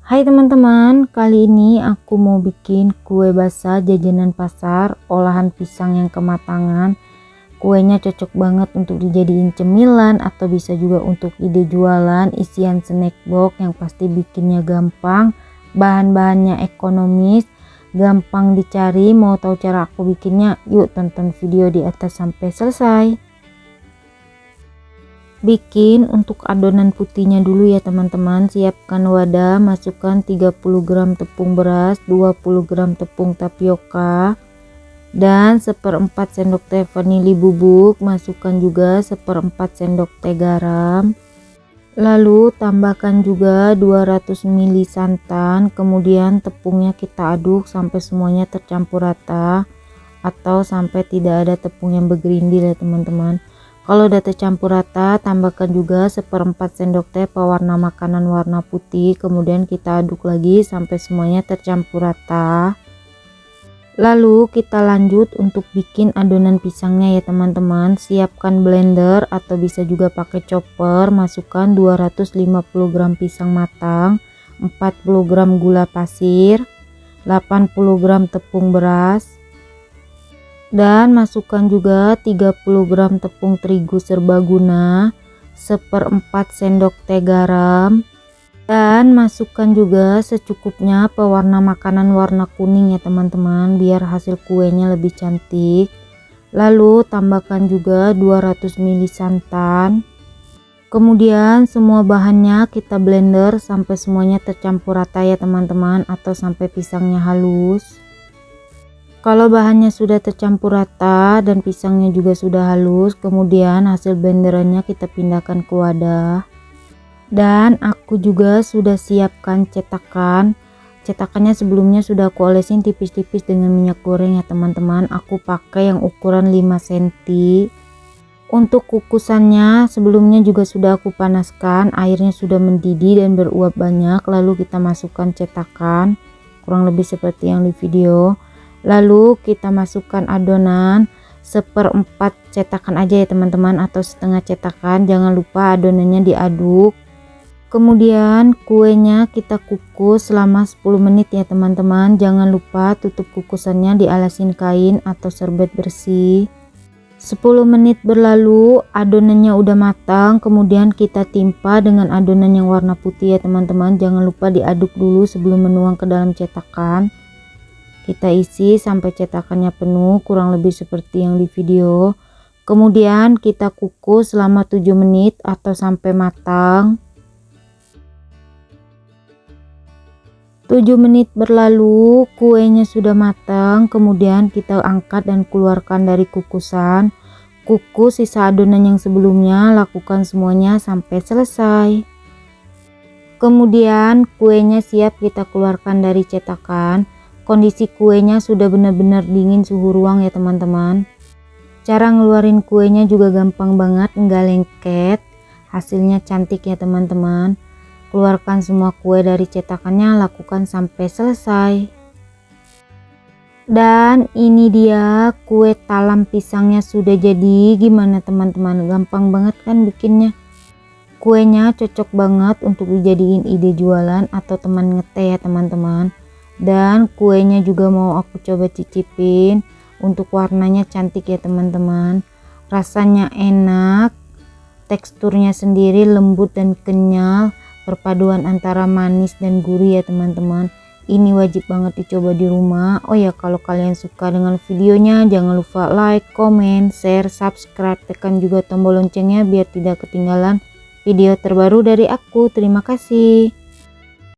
Hai teman-teman, kali ini aku mau bikin kue basah jajanan pasar olahan pisang yang kematangan. Kuenya cocok banget untuk dijadiin cemilan atau bisa juga untuk ide jualan, isian snack box yang pasti bikinnya gampang, bahan-bahannya ekonomis, gampang dicari. Mau tahu cara aku bikinnya? Yuk tonton video di atas sampai selesai. Bikin untuk adonan putihnya dulu ya teman-teman. Siapkan wadah, masukkan 30 gram tepung beras, 20 gram tepung tapioka, dan 1/4 sendok teh vanili bubuk. Masukkan juga 1/4 sendok teh garam. Lalu tambahkan juga 200 ml santan. Kemudian tepungnya kita aduk sampai semuanya tercampur rata atau sampai tidak ada tepung yang bergerindil ya teman-teman. Kalau udah tercampur rata, tambahkan juga 1/4 sendok teh pewarna makanan warna putih. Kemudian kita aduk lagi sampai semuanya tercampur rata. Lalu kita lanjut untuk bikin adonan pisangnya ya teman-teman. Siapkan blender atau bisa juga pakai chopper. Masukkan 250 gram pisang matang, 40 gram gula pasir, 80 gram tepung beras, dan masukkan juga 30 gram tepung terigu serbaguna, 1/4 sendok teh garam, dan masukkan juga secukupnya pewarna makanan warna kuning ya teman-teman, biar hasil kuenya lebih cantik. Lalu tambahkan juga 200 ml santan. Kemudian semua bahannya kita blender sampai semuanya tercampur rata ya teman-teman, atau sampai pisangnya halus. Kalau bahannya sudah tercampur rata dan pisangnya juga sudah halus, kemudian hasil blenderannya kita pindahkan ke wadah. Dan aku juga sudah siapkan cetakan. Cetakannya sebelumnya sudah aku olesin tipis-tipis dengan minyak goreng ya teman-teman. Aku pakai yang ukuran 5 cm. Untuk kukusannya sebelumnya juga sudah aku panaskan, airnya sudah mendidih dan beruap banyak. Lalu kita masukkan cetakan, kurang lebih seperti yang di video. Lalu kita masukkan adonan 1/4 cetakan aja ya teman-teman, atau setengah cetakan. Jangan lupa adonannya diaduk. Kemudian kuenya kita kukus selama 10 menit ya teman-teman. Jangan lupa tutup kukusannya dialasin kain atau serbet bersih. 10 menit berlalu, adonannya udah matang. Kemudian kita timpa dengan adonan yang warna putih ya teman-teman. Jangan lupa diaduk dulu sebelum menuang ke dalam cetakan. Kita isi sampai cetakannya penuh, kurang lebih seperti yang di video. Kemudian kita kukus selama 7 menit atau sampai matang. 7 menit berlalu, kuenya sudah matang. Kemudian kita angkat dan keluarkan dari kukusan. Kukus sisa adonan yang sebelumnya, lakukan semuanya sampai selesai. Kemudian kuenya siap kita keluarkan dari cetakan. Kondisi kuenya sudah benar-benar dingin suhu ruang ya teman-teman. Cara ngeluarin kuenya juga gampang banget, nggak lengket. Hasilnya cantik ya teman-teman. Keluarkan semua kue dari cetakannya, lakukan sampai selesai. Dan ini dia kue talam pisangnya sudah jadi. Gimana teman-teman, gampang banget kan bikinnya? Kuenya cocok banget untuk dijadiin ide jualan atau teman ngeteh ya teman-teman. Dan kuenya juga mau aku coba cicipin. Untuk warnanya cantik ya teman-teman, rasanya enak, teksturnya sendiri lembut dan kenyal, perpaduan antara manis dan gurih ya teman-teman. Ini wajib banget dicoba di rumah. Oh ya, kalau kalian suka dengan videonya jangan lupa like, comment, share, subscribe, tekan juga tombol loncengnya biar tidak ketinggalan video terbaru dari aku. Terima kasih.